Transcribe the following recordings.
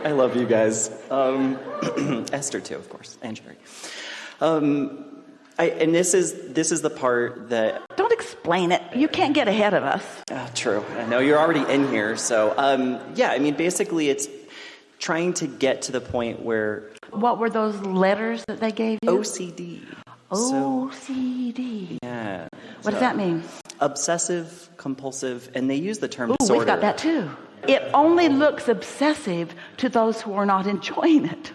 I love you guys. Esther too, of course, and Jerry. And this is the part that... Don't explain it. You can't get ahead of us. True. I know you're already in here. So, basically it's trying to get to the point where... What were those letters that they gave you? OCD. OCD. Yeah. What does that mean? Obsessive, compulsive, and they use the term Ooh, disorder. we've got that too. It only looks obsessive to those who are not enjoying it.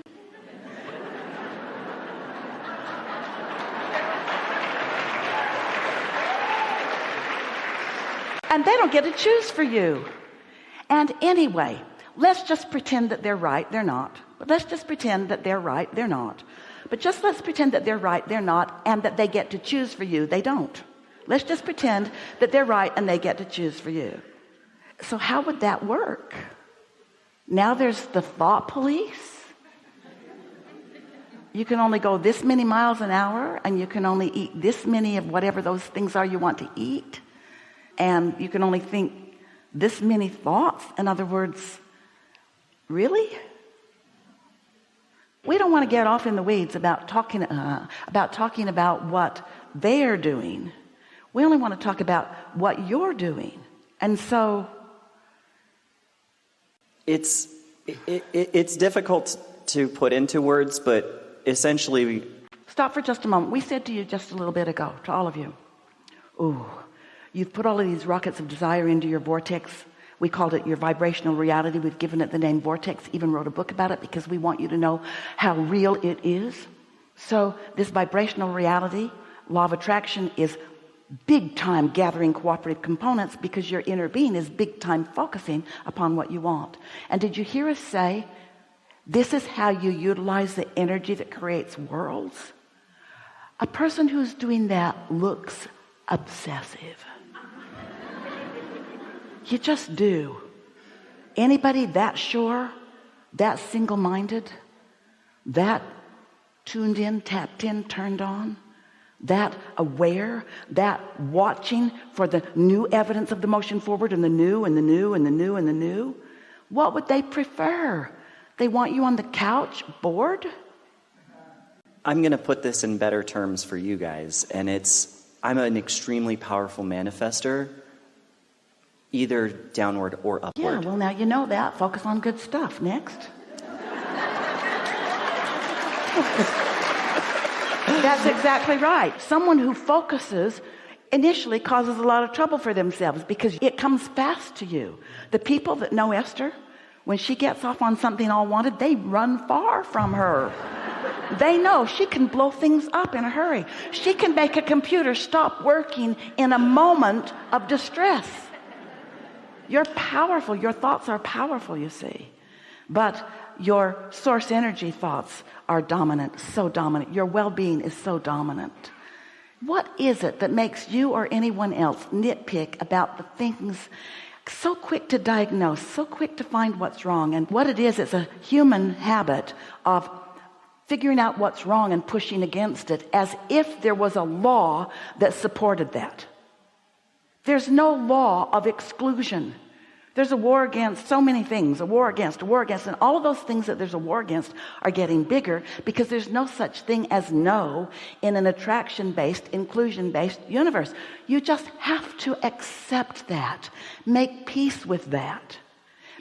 And they don't get to choose for you. And anyway, let's just pretend that they're right, they're not. But let's just pretend that they're right, they're not. But just let's pretend that they're right, they're not, and that they get to choose for you, they don't. Let's just pretend that they're right and they get to choose for you. So how would that work? Now there's the thought police. You can only go this many miles an hour, and you can only eat this many of whatever those things are you want to eat. And you can only think this many thoughts. In other words, really? We don't want to get off in the weeds about talking about what they're doing. We only want to talk about what you're doing. And so it's difficult to put into words, but essentially... Stop for just a moment. We said to you just a little bit ago, to all of you, ooh, you've put all of these rockets of desire into your vortex. We called it your vibrational reality. We've given it the name vortex, even wrote a book about it because we want you to know how real it is. So this vibrational reality, law of attraction, is big time gathering cooperative components because your inner being is big time focusing upon what you want. And did you hear us say, this is how you utilize the energy that creates worlds? A person who's doing that looks obsessive. You just do. Anybody that sure, that single-minded, that tuned in, tapped in, turned on, that aware, that watching for the new evidence of the motion forward and the new and the new and the new and the new, what would they prefer? They want you on the couch, bored? I'm going to put this in better terms for you guys, and I'm an extremely powerful manifester, either downward or upward. Yeah, well, now you know that. Focus on good stuff. Next. That's exactly right. Someone who focuses initially causes a lot of trouble for themselves because it comes fast to you. The people that know Esther, when she gets off on something all wanted, they run far from her. They know she can blow things up in a hurry. She can make a computer stop working in a moment of distress. You're powerful. Your thoughts are powerful, you see. But your source energy thoughts are dominant, so dominant. Your well-being is so dominant. What is it that makes you or anyone else nitpick about the things, so quick to diagnose, so quick to find what's wrong? And what it is, it's a human habit of figuring out what's wrong and pushing against it as if there was a law that supported that. There's no law of exclusion. There's a war against so many things, a war against, and all of those things that there's a war against are getting bigger because there's no such thing as no in an attraction-based, inclusion-based universe. You just have to accept that. Make peace with that.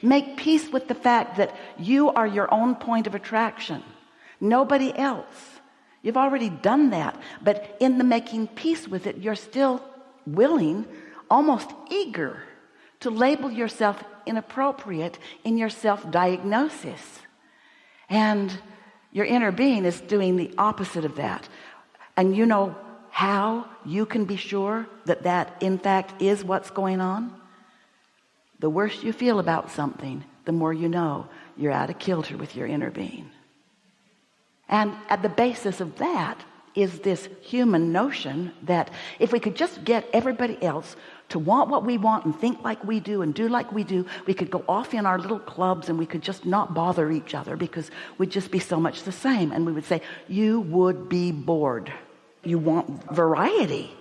Make peace with the fact that you are your own point of attraction. Nobody else. You've already done that. But in the making peace with it, you're still willing, almost eager, to label yourself inappropriate in your self-diagnosis. And your inner being is doing the opposite of that. And you know how you can be sure that that in fact is what's going on? The worse you feel about something, the more you know you're out of kilter with your inner being. And at the basis of that is this human notion that if we could just get everybody else to want what we want and think like we do and do like we do, we could go off in our little clubs and we could just not bother each other because we'd just be so much the same. And we would say, you would be bored. You want variety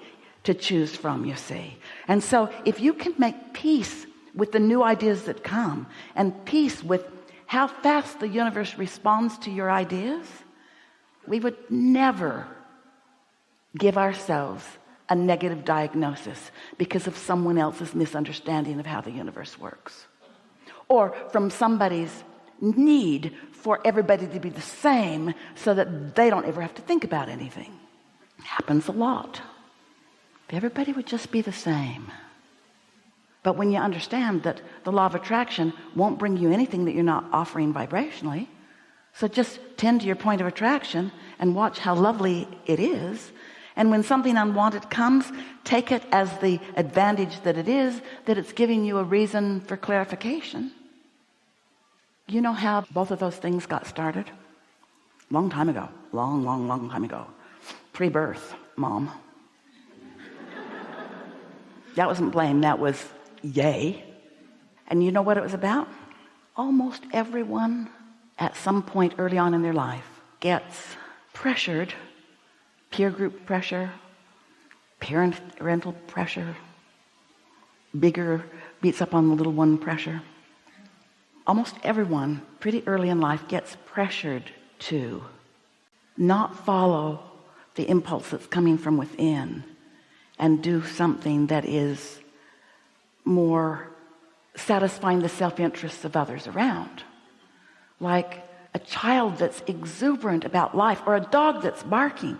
to choose from, you see. And so if you can make peace with the new ideas that come and peace with how fast the universe responds to your ideas, we would never give ourselves a negative diagnosis because of someone else's misunderstanding of how the universe works, or from somebody's need for everybody to be the same so that they don't ever have to think about anything. It happens a lot. If everybody would just be the same. But when you understand that the law of attraction won't bring you anything that you're not offering vibrationally, so just tend to your point of attraction and watch how lovely it is. And when something unwanted comes, take it as the advantage that it is, that it's giving you a reason for clarification. You know how both of those things got started? Long time ago. Long time ago. Pre-birth, Mom. That wasn't blame, that was yay. And you know what it was about? Almost everyone at some point early on in their life gets pressured, peer group pressure, parental pressure, bigger beats up on the little one pressure. Almost everyone pretty early in life gets pressured to not follow the impulse that's coming from within and do something that is more satisfying the self-interests of others around. Like a child that's exuberant about life, or a dog that's barking.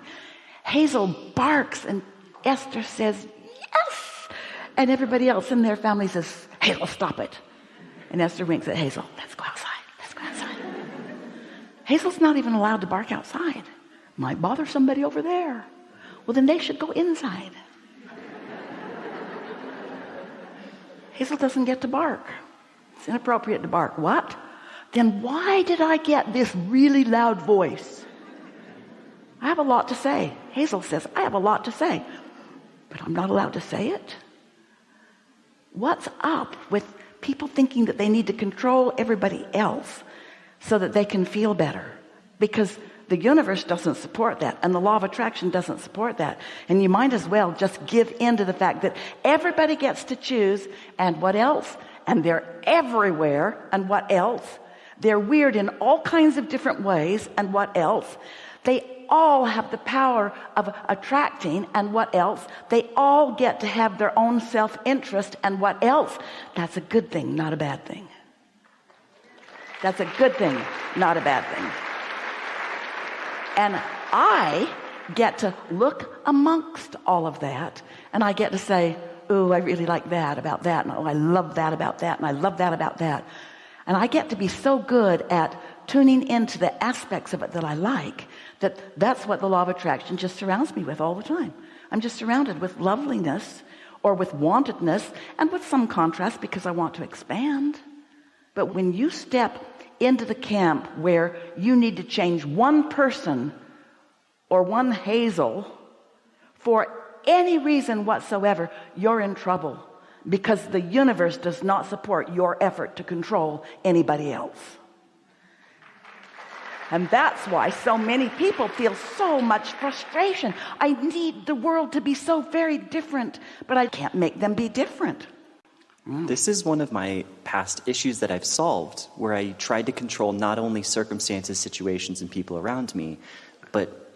Hazel barks and Esther says, yes! And everybody else in their family says, Hazel, stop it. And Esther winks at Hazel, let's go outside, let's go outside. Hazel's not even allowed to bark outside. Might bother somebody over there. Well, then they should go inside. Hazel doesn't get to bark. It's inappropriate to bark. What? Then why did I get this really loud voice? I have a lot to say. Hazel says, I have a lot to say, but I'm not allowed to say it. What's up with people thinking that they need to control everybody else so that they can feel better? Because the universe doesn't support that, and the law of attraction doesn't support that. And you might as well just give in to the fact that everybody gets to choose, and what else? And they're everywhere, and what else? They're weird in all kinds of different ways, and what else? They all have the power of attracting, and what else? They all get to have their own self-interest, and what else? That's a good thing, not a bad thing. That's a good thing, not a bad thing. And I get to look amongst all of that, and I get to say, oh, I really like that about that, and oh, I love that about that, and I love that about that. And I get to be so good at tuning into the aspects of it that I like, that's what the law of attraction just surrounds me with all the time. I'm just surrounded with loveliness, or with wantedness, and with some contrast because I want to expand. But when you step into the camp where you need to change one person or one Hazel for any reason whatsoever, you're in trouble, because the universe does not support your effort to control anybody else. And that's why so many people feel so much frustration. I need the world to be so very different, but I can't make them be different. This is one of my past issues that I've solved, where I tried to control not only circumstances, situations, and people around me, but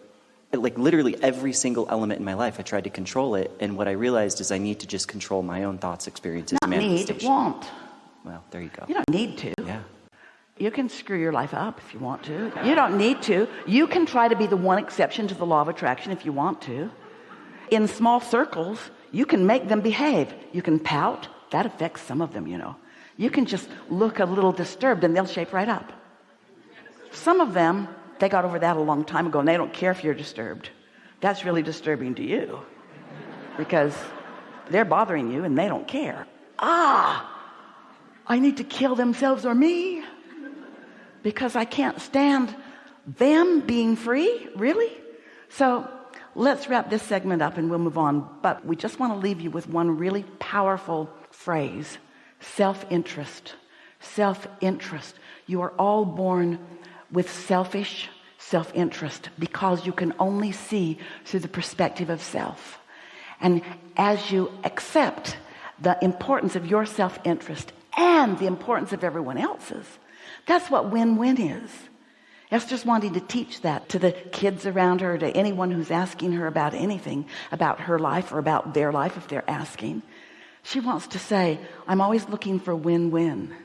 like literally every single element in my life, I tried to control it. And what I realized is I need to just control my own thoughts, experiences, Not manifestation. need, want. Well, there you go. You don't need to. Yeah. You can screw your life up if you want to. You don't need to. You can try to be the one exception to the law of attraction if you want to. In small circles, you can make them behave. You can pout. That affects some of them, you know. You can just look a little disturbed and they'll shape right up. Some of them, they got over that a long time ago, and they don't care if you're disturbed. That's really disturbing to you because they're bothering you and they don't care. I need to kill themselves or me because I can't stand them being free. Really? So let's wrap this segment up and we'll move on. But we just want to leave you with one really powerful phrase: self-interest. Self-interest. You are all born with selfish self-interest because you can only see through the perspective of self. And as you accept the importance of your self-interest and the importance of everyone else's, That's what win-win is. Esther's wanting to teach that to the kids around her, to anyone who's asking her about anything, about her life or about their life if they're asking. She wants to say, I'm always looking for win-win,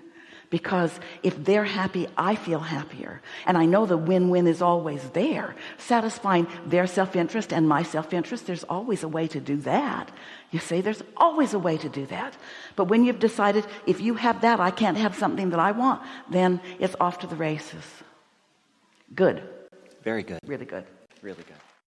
because if they're happy, I feel happier. And I know the win-win is always there, satisfying their self-interest and my self-interest. There's always a way to do that. You see, there's always a way to do that. But when you've decided, if you have that, I can't have something that I want, then it's off to the races. Good. Very good. Really good. Really good.